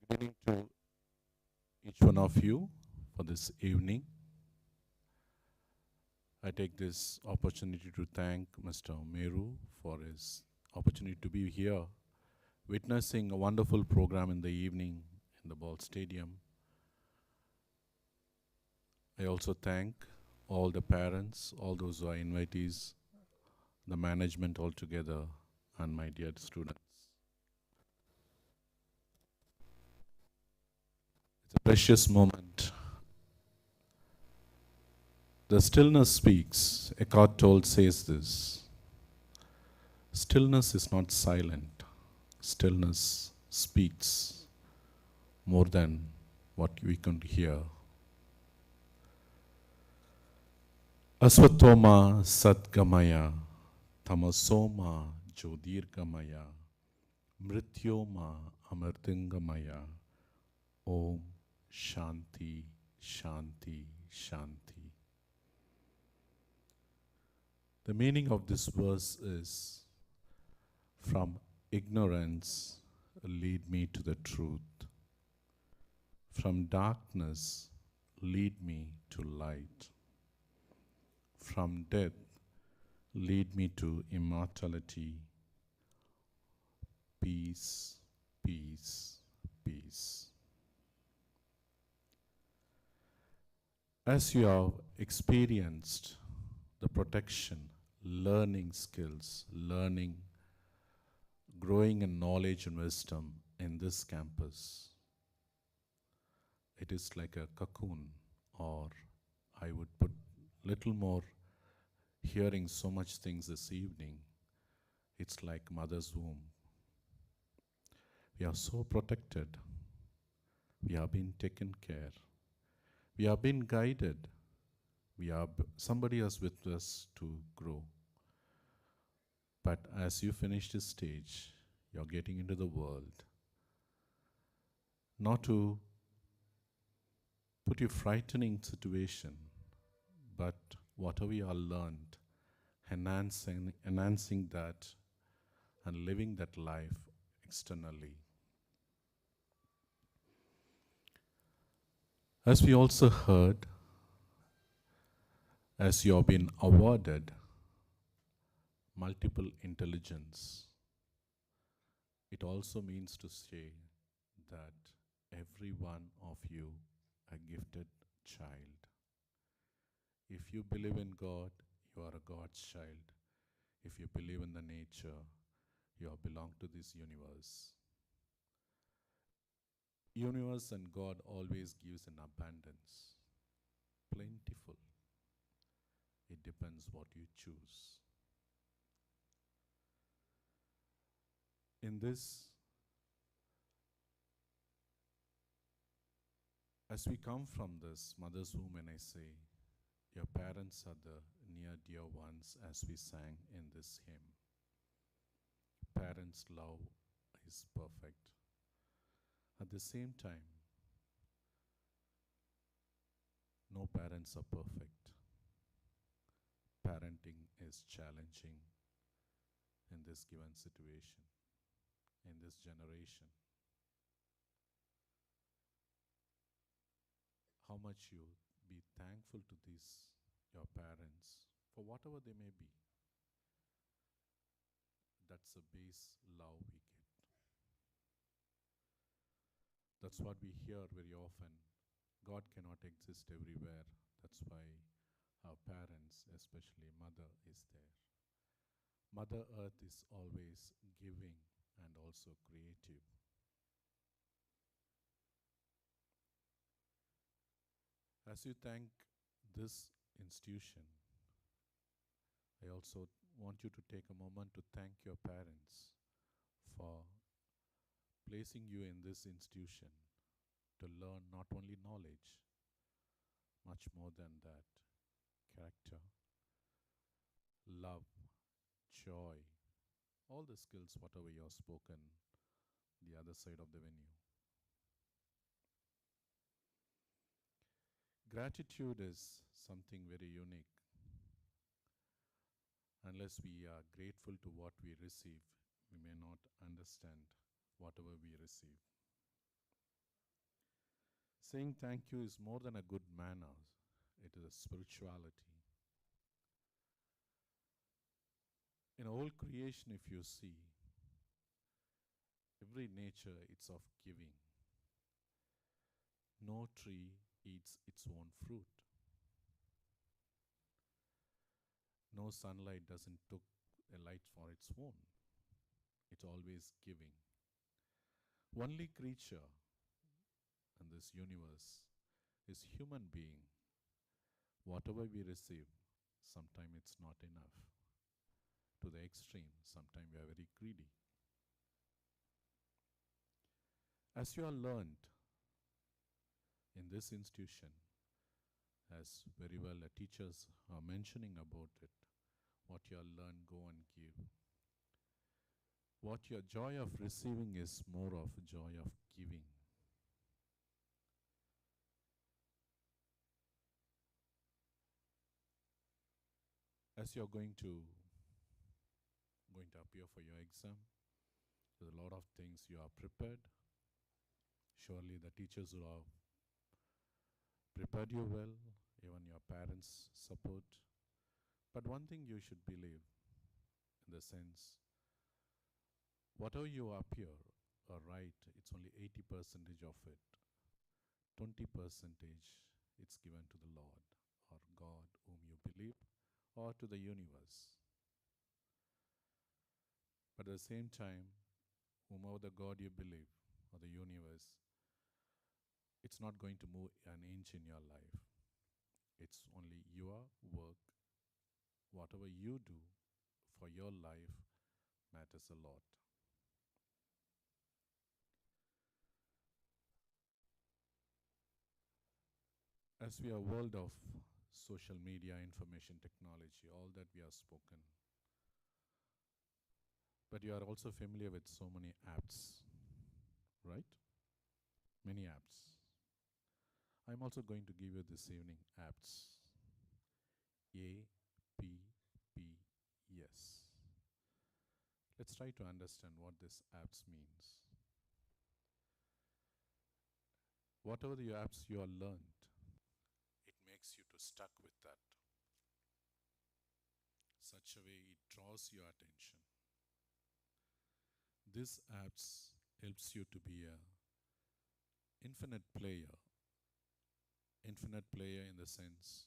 Good evening to each one of you for this evening. I take this opportunity to thank Mr. Meru for his opportunity to be here, witnessing a wonderful program in the evening in the ball stadium. I also thank all the parents, all those who are invitees, the management altogether, and my dear students. It's a precious moment. The stillness speaks. Eckhart Tolle says this. Stillness is not silent. Stillness speaks more than what we can hear. Aswathoma Satgamaya Tamasoma Jyotirgamaya Mrityoma Amartingamaya Om Shanti Shanti Shanti. The meaning of this verse is, from ignorance lead me to the truth. From darkness lead me to light. From death lead me to immortality. Peace, peace, peace. As you have experienced the protection, learning skills, growing in knowledge and wisdom in this campus, it is like a cocoon, or I would put little more, hearing so much things this evening, it's like mother's womb. We are so protected. We have been taken care. We have been guided. Somebody is with us to grow. But as you finish this stage, you're getting into the world. Not to put you frightening situation, but whatever you are learned, enhancing that and living that life externally. As we also heard, as you have been awarded multiple intelligence, it also means to say that every one of you a gifted child. If you believe in God, you are a God's child. If you believe in the nature, you belong to this universe. Universe and God always gives in abundance, plentiful. It depends what you choose. In this, as we come from this mother's womb, and I say, your parents are the near dear ones, as we sang in this hymn. Parents' love is perfect. At the same time, no parents are perfect. Parenting is challenging in this given situation, in this generation. How much you be thankful to your parents, for whatever they may be. That's the base love we get. That's what we hear very often. God cannot exist everywhere. That's why our parents, especially mother, is there. Mother Earth is always giving and also creative. As you thank this institution, I also want you to take a moment to thank your parents for placing you in this institution to learn not only knowledge, much more than that, character, love, joy, all the skills, whatever you have spoken, the other side of the venue. Gratitude is something very unique. Unless we are grateful to what we receive, we may not understand whatever we receive. Saying thank you is more than a good manner, it is a spirituality. In all creation, if you see, every nature it's of giving. No tree eats its own fruit. No sunlight doesn't took a light for its own. It's always giving. Only creature in this universe is human being. Whatever we receive, sometimes it's not enough. To the extreme, sometimes we are very greedy. As you are learned in this institution, as very well the teachers are mentioning about it, what you have learned, go and give. What your joy of receiving is more of joy of giving. As you are going to appear for your exam, there's a lot of things you are prepared. Surely the teachers will have prepared you well, even your parents' support. But one thing you should believe, in the sense, whatever you appear or write, it's only 80% of it. 20% it's given to the Lord or God whom you believe, or to the universe. But at the same time, whomever the God you believe or the universe, it's not going to move an inch in your life. It's only your work. Whatever you do for your life matters a lot. As we are a world of social media, information technology, all that we have spoken, but you are also familiar with so many apps, right? Many apps. I'm also going to give you this evening apps. APPS. Let's try to understand what this apps means. Whatever the apps you are learned, it makes you to stuck with that. Such a way it draws your attention. This apps helps you to be a infinite player. Infinite player in the sense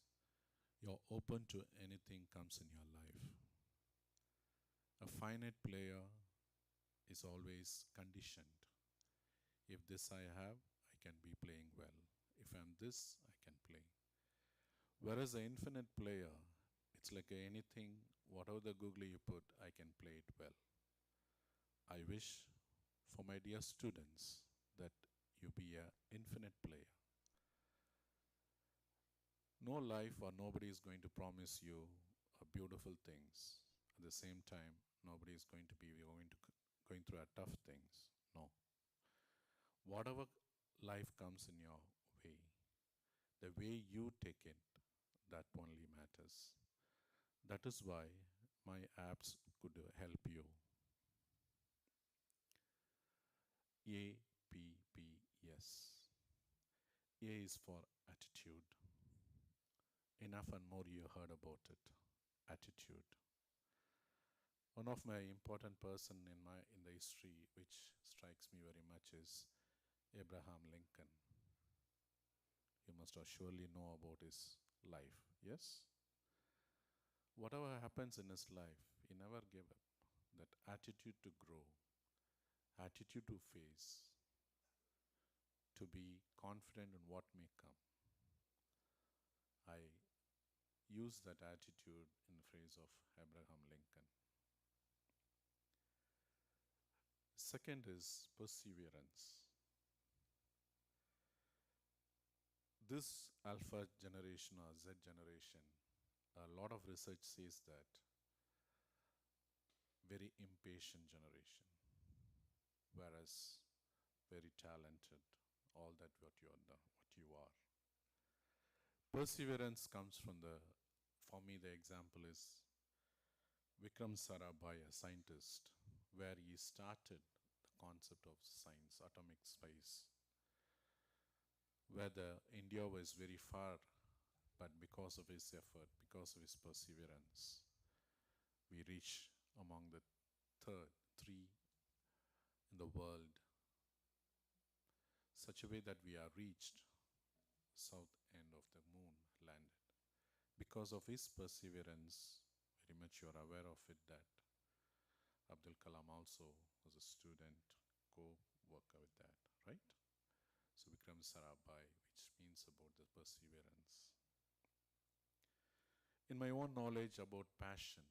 you're open to anything comes in your life. A finite player is always conditioned. If this I have, I can be playing well. If I'm this, I can play. Whereas the infinite player, it's like anything, whatever the googly you put, I can play it well. I wish for my dear students that you be an infinite player. No life or nobody is going to promise you beautiful things. At the same time, nobody is going to be going through tough things. No. Whatever life comes in your way, the way you take it, that only matters. That is why my apps could help you. APPS. A is for attitude. Enough and more you heard about it. Attitude. One of my important person in the history which strikes me very much is Abraham Lincoln. You must surely know about his life, yes? Whatever happens in his life, he never gave up. That attitude to grow, attitude to face, to be confident in what may come. I use that attitude in the phrase of Abraham Lincoln. Second is perseverance. This alpha generation or Z generation, a lot of research says that very impatient generation, whereas very talented, all that what you are. Perseverance comes from for me the example is Vikram Sarabhai, a scientist, where he started the concept of science, atomic space. whether India was very far, but because of his effort, because of his perseverance, we reach among the three in the world, such a way that we are reached south end of the moon landed. Because of his perseverance, very much you are aware of it that Abdul Kalam also was a student, co-worker with that, right? So Vikram Sarabhai, which means about the perseverance. In my own knowledge about passion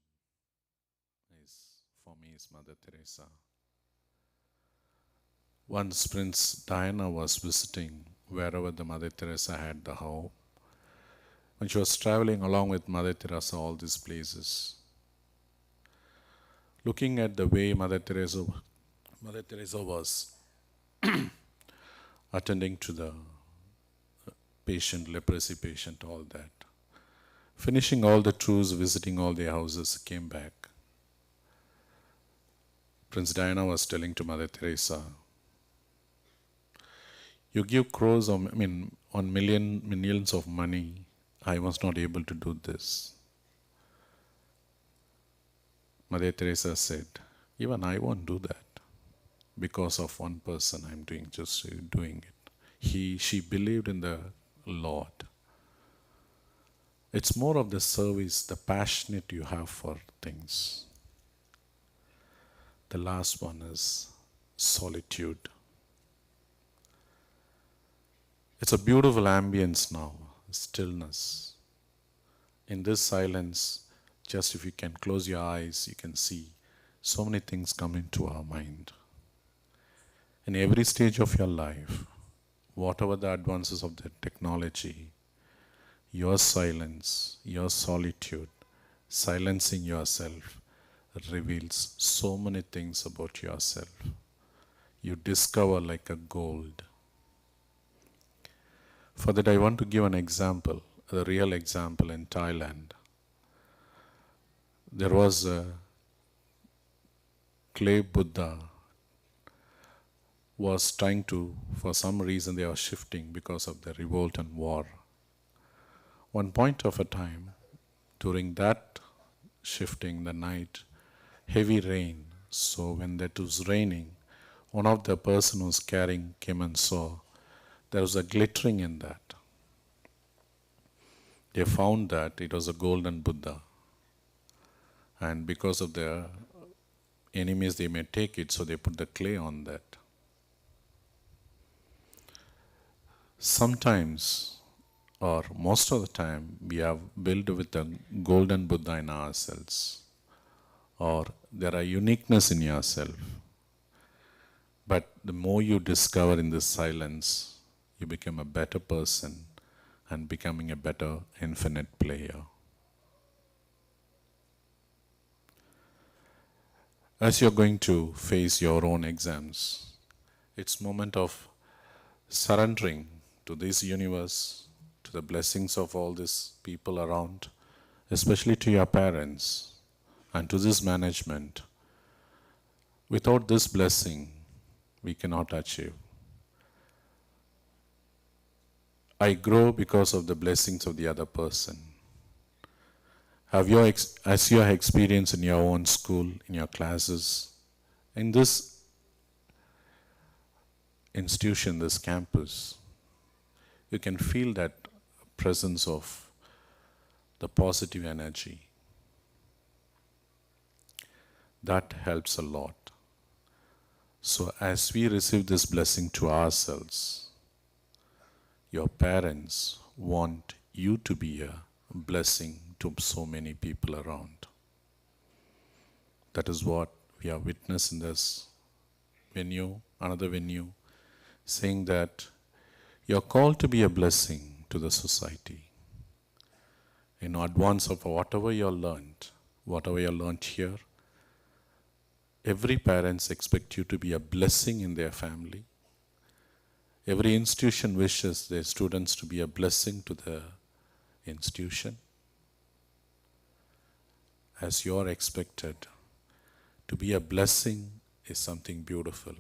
is, for me, is Mother Teresa. Once Prince Diana was visiting wherever the Mother Teresa had the home. When she was traveling along with Mother Teresa all these places, looking at the way Mother Teresa was attending to the patient, leprosy patient, all that. Finishing all the tours, visiting all the houses, came back. Prince Diana was telling to Mother Teresa, you give crores of, on millions of money, I was not able to do this. Mother Teresa said, even I won't do that. Because of one person I'm doing it. She believed in the Lord. It's more of the service, the passionate you have for things. The last one is solitude. It's a beautiful ambience now, stillness. In this silence, just if you can close your eyes, you can see so many things come into our mind. In every stage of your life, whatever the advances of the technology, your silence, your solitude, silencing yourself reveals so many things about yourself. You discover like a gold. For that, I want to give an example, a real example in Thailand. There was a clay Buddha was trying to, for some reason they were shifting because of the revolt and war. One point of a time, during that shifting, the night, heavy rain. So when that was raining, one of the person who was carrying came and saw there was a glittering in that. They found that it was a golden Buddha. And because of their enemies, they may take it, so they put the clay on that. Sometimes, or most of the time, we have built with a golden Buddha in ourselves. Or there are uniqueness in yourself. But the more you discover in this silence, you become a better person and becoming a better infinite player. As you're going to face your own exams, it's moment of surrendering to this universe, to the blessings of all these people around, especially to your parents and to this management. Without this blessing, we cannot achieve. I grow because of the blessings of the other person. As you have experienced in your own school, in your classes, in this institution, this campus, you can feel that presence of the positive energy. That helps a lot. So as we receive this blessing to ourselves, your parents want you to be a blessing to so many people around. That is what we have witnessed in this venue, another venue, saying that you're called to be a blessing to the society. In advance of whatever you learned here, every parents expect you to be a blessing in their family. Every institution wishes their students to be a blessing to the institution. As you are expected to be a blessing is something beautiful.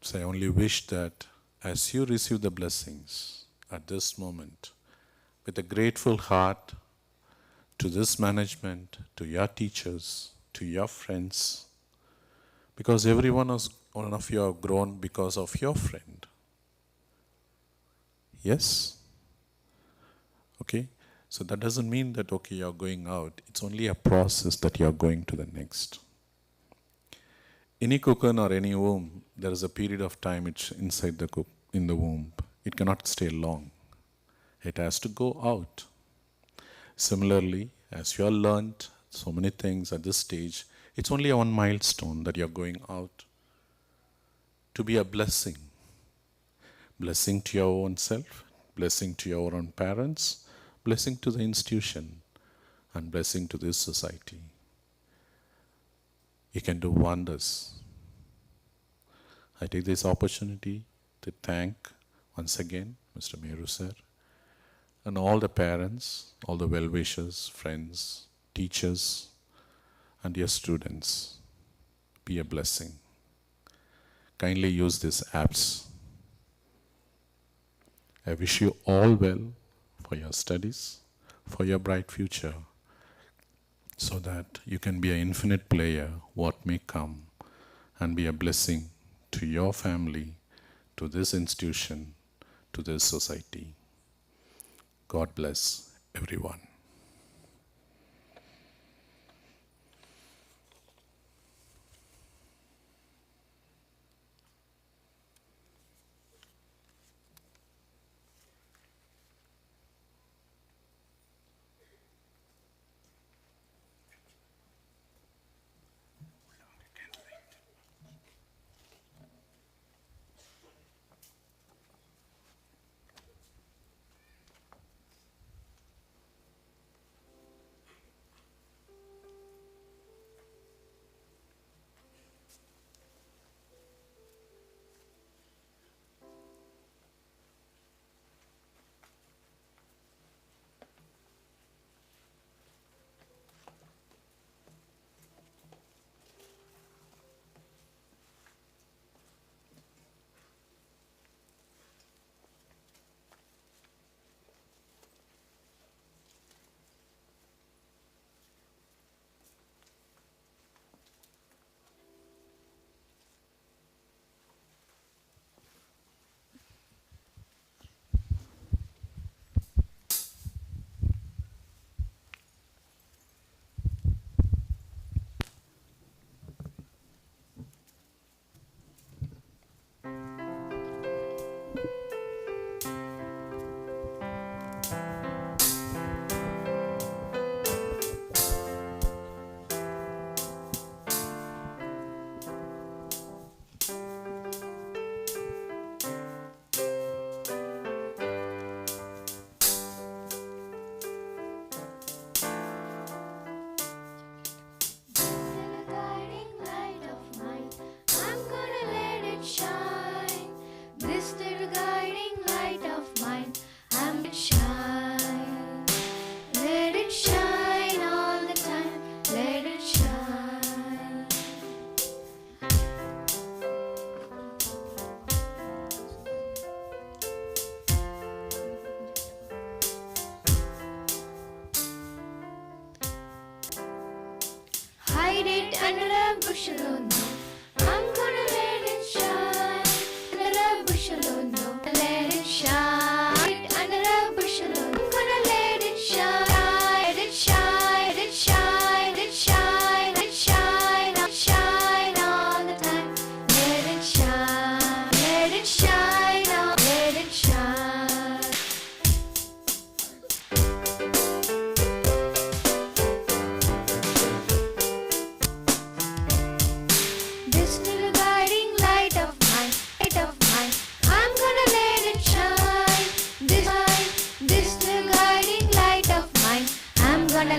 So I only wish that as you receive the blessings at this moment, with a grateful heart to this management, to your teachers, to your friends, because every one of you have grown because of your friend. Yes? Okay? So that doesn't mean that, okay, you're going out. It's only a process that you're going to the next. Any cocoon or any womb, there is a period of time it's inside in the womb. It cannot stay long. It has to go out. Similarly, as you have learned so many things at this stage, it's only one milestone that you're going out to be a blessing. Blessing to your own self, blessing to your own parents, blessing to the institution, and blessing to this society. You can do wonders. I take this opportunity to thank once again Mr. Meru sir and all the parents, all the well-wishers, friends, teachers, and your students. Be a blessing. Kindly use these apps. I wish you all well for your studies, for your bright future, so that you can be an infinite player, what may come, and be a blessing to your family, to this institution, to this society. God bless everyone. Hide it under a bushel, oh no. I'm gonna let it shine. Under a bushel, oh no. Let it shine. Hide it under a bushel, oh no. I'm gonna let it shine. Let it shine. Let it shine. Let it shine. Let it shine. Let it shine all the time. Let it shine. Let it shine. Let it shine. This little guiding light of mine, I'm gonna let it shine. This little guiding light of mine, I'm gonna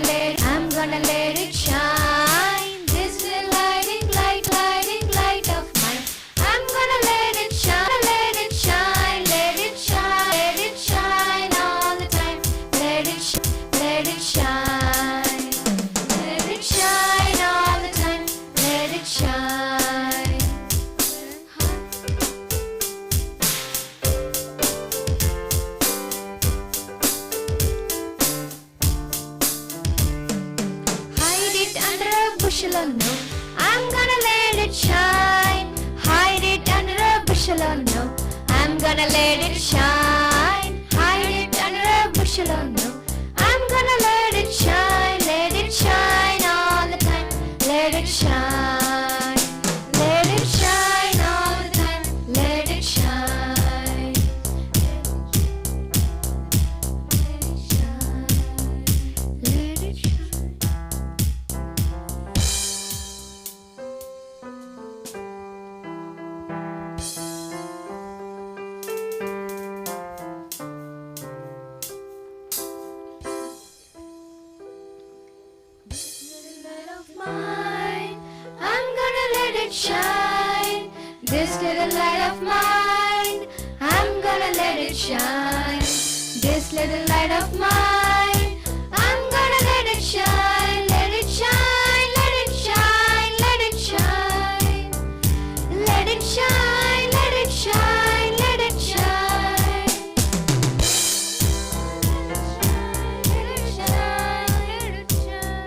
let it shine. This little guiding light of mine, I'm gonna let it shine, let it shine, let it shine, let it shine all the time. Let it shine, let it shine all the time. Let it shine. bushel or no, I'm gonna let it shine. Hide it under a bushel or no, I'm gonna let it shine. Hide it under a bushel or no, I'm gonna let it shine all the time. Let it shine, let it shine all the time. Let it shine, let it shine, let it shine. This little light of mine, I'm gonna let it shine. This little light of mine, I'm gonna let it shine. Let it shine, let it shine, let it shine. Let it shine, let it shine, let it shine. Let it shine, let it shine.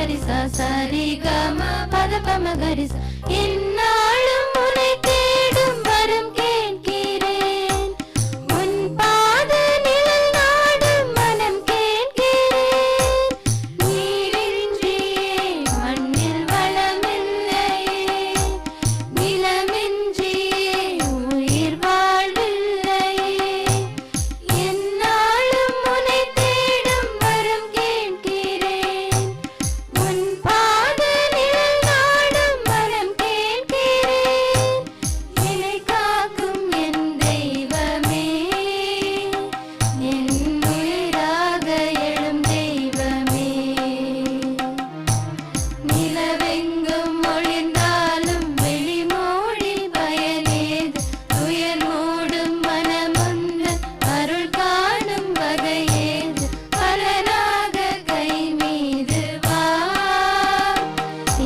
கரிசா சரி கம பத பம கரிசா என்னாலும் உன்னை தேடும் வரம் கேட்கிறேன் உன் பாத நிழல் நாடும் மனம் கேட்கிறேன் நீரின்றியே மண்ணில் வளமில்லையே நிலமின்றியே உயிர் வாழ்வில்லையே என்னாலும் உன்னை தேடும் வரம் கேட்கிறேன் உன் பாத நிழல் நாடும் மனம் கேட்கிறேன் என்னை காக்கும் என் தெய்வமே என் உயிராக எழும் தெய்வமே நிலவெங்கும் ஒளிர்ந்தாலும் வெளிமூடி பயனேது துயர் மூடும் மனமுந்தன் அருள் காணும் வகையேது பலனாக கை மீது வா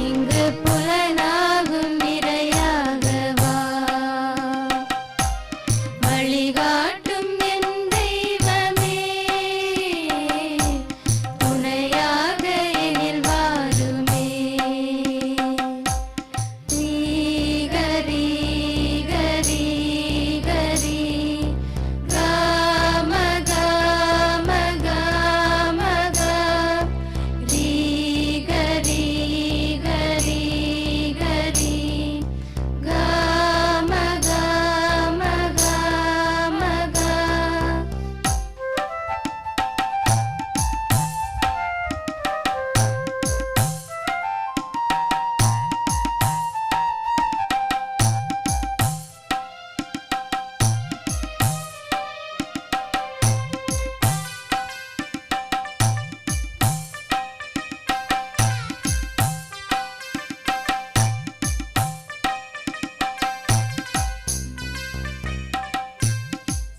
இங்கு புலனாகும் இரையாக வா வழிகாட்டும் என் தெய்வமே துணையாக எனில் வாருமே ரீகரி கரி கரி காம காம காம கா ரீகரி கரி கரி காம காம காம கா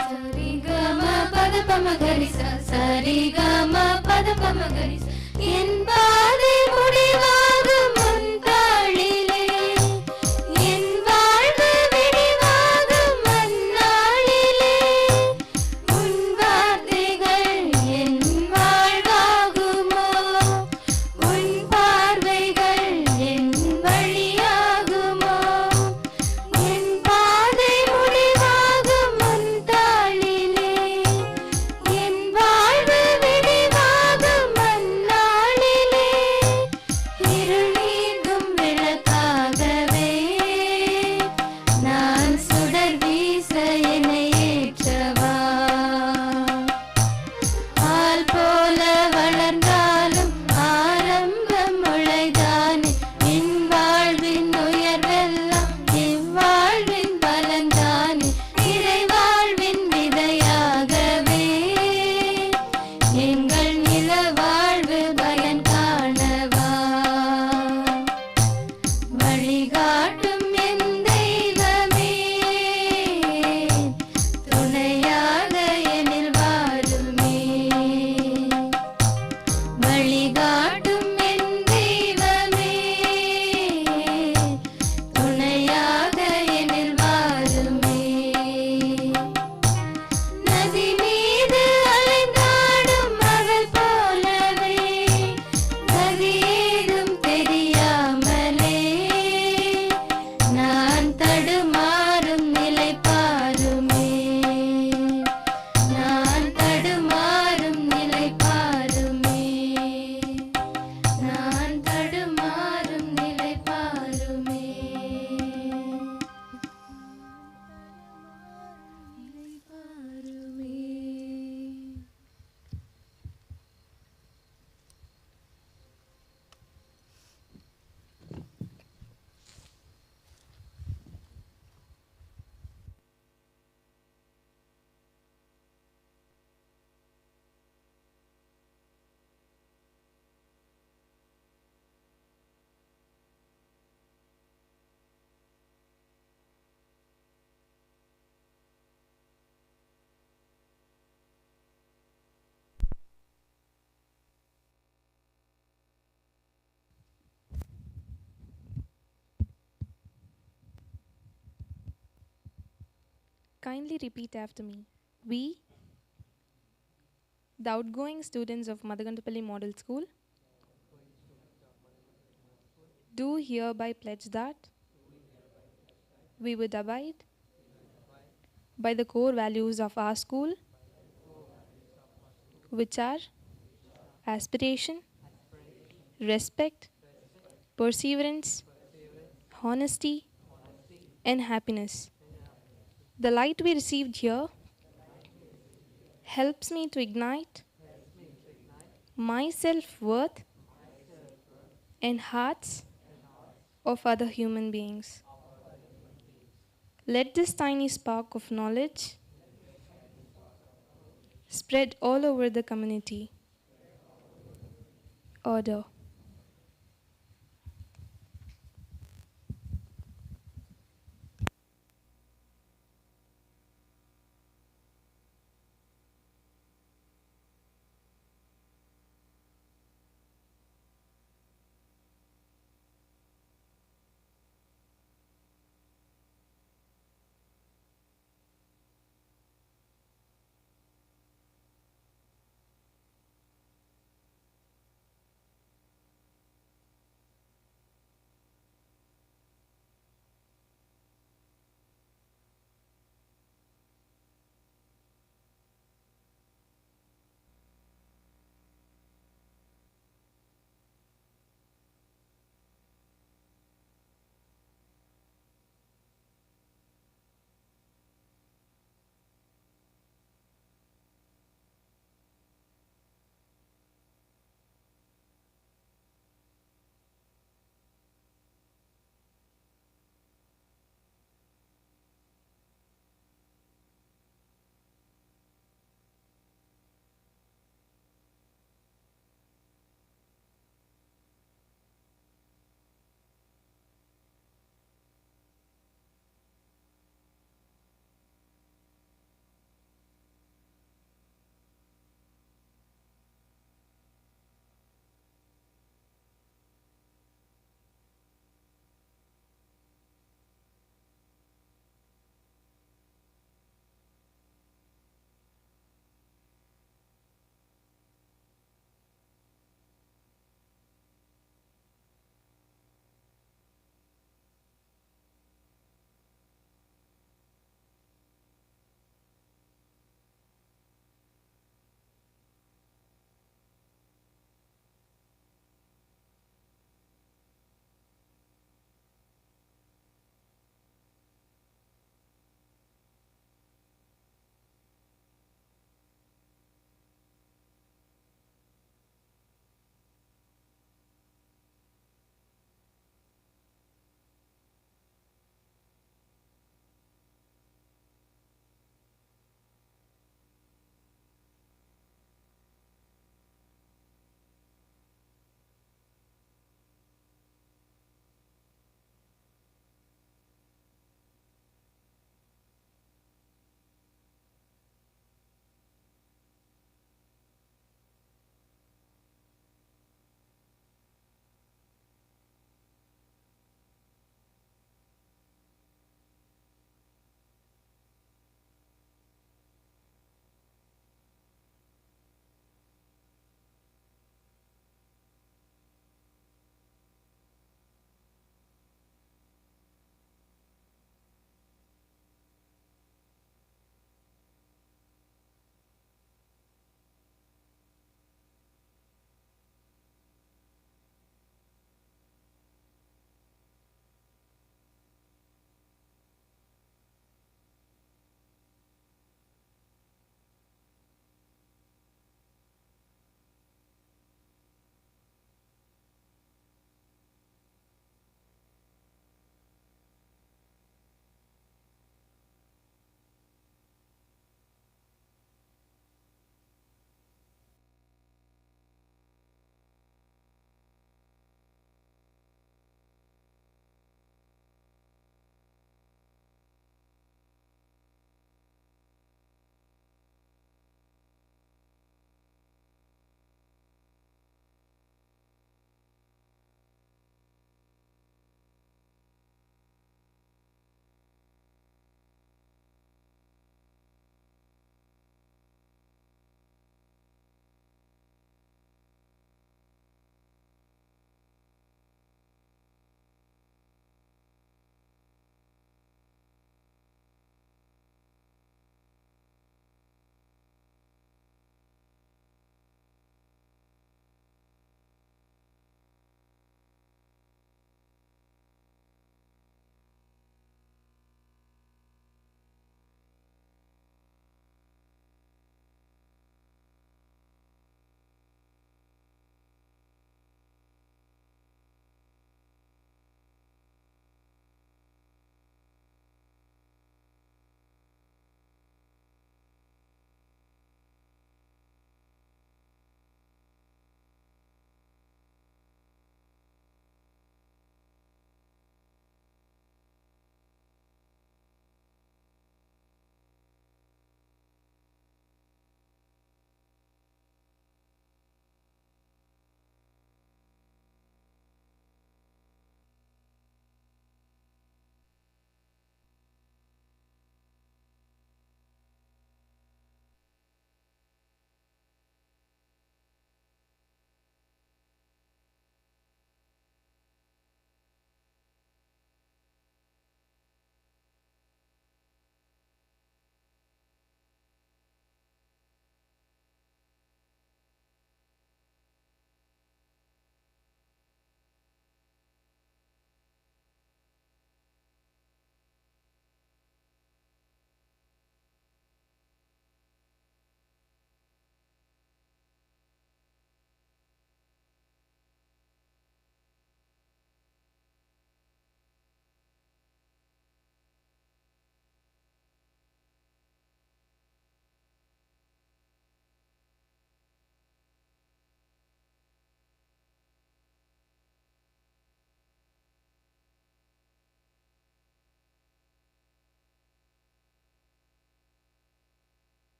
சரி கம பத பம கரிசா சரி கம பத பம கரிசா என் பாதை முடிவாகும் உன் தாளிலே என் வாழ்வு விடிவாகும் அந்நாளிலே உன் வார்த்தைகள் என் வாழ்வாகுமோ உன் பார்வைகள் என் வழியாகுமோ என் பாதை முடிவாகும் உன் தாளிலே என் வாழ்வு விடிவாகும் அந்நாளிலே இருள் நீங்கும் விளக்காகவே நான் சுடர் வீச என்னை ஏற்றவா ஆள் போல வளர்ந்தாலும் ஆரம்பம் முளைதானே என் வாழ்வின் உயர்வெல்லாம் இவ்வாழ்வின் பலன்தானே இறை வாழ்வின் விதையாகவே எங்கள் நில வாழ்வு பயன் காணவா வழிகாட்டும் என் தெய்வமே துணையாக எனில் வாருமே வழிகாட்டும் என் தெய்வமே துணையாக எனில் வாருமே நதி மீது அலைந்தாடும் மகள் போலவே கதி ஏதும் தெரியாமலே நான் தடுமாறும் நிலை பாருமே நான் தடுமாறும் நிலை பாருமே நான் தடுமாறும் நிலை பாருமே நிலை பாருமே Kindly repeat after me. We, the outgoing students of Mathakondapalli Model School, do hereby pledge that we would abide by the core values of our school, which are aspiration, respect, perseverance, honesty, and happiness. The light we received here helps me to ignite my self worth and hearts of other human beings. Let this tiny spark of knowledge spread all over the community. Order.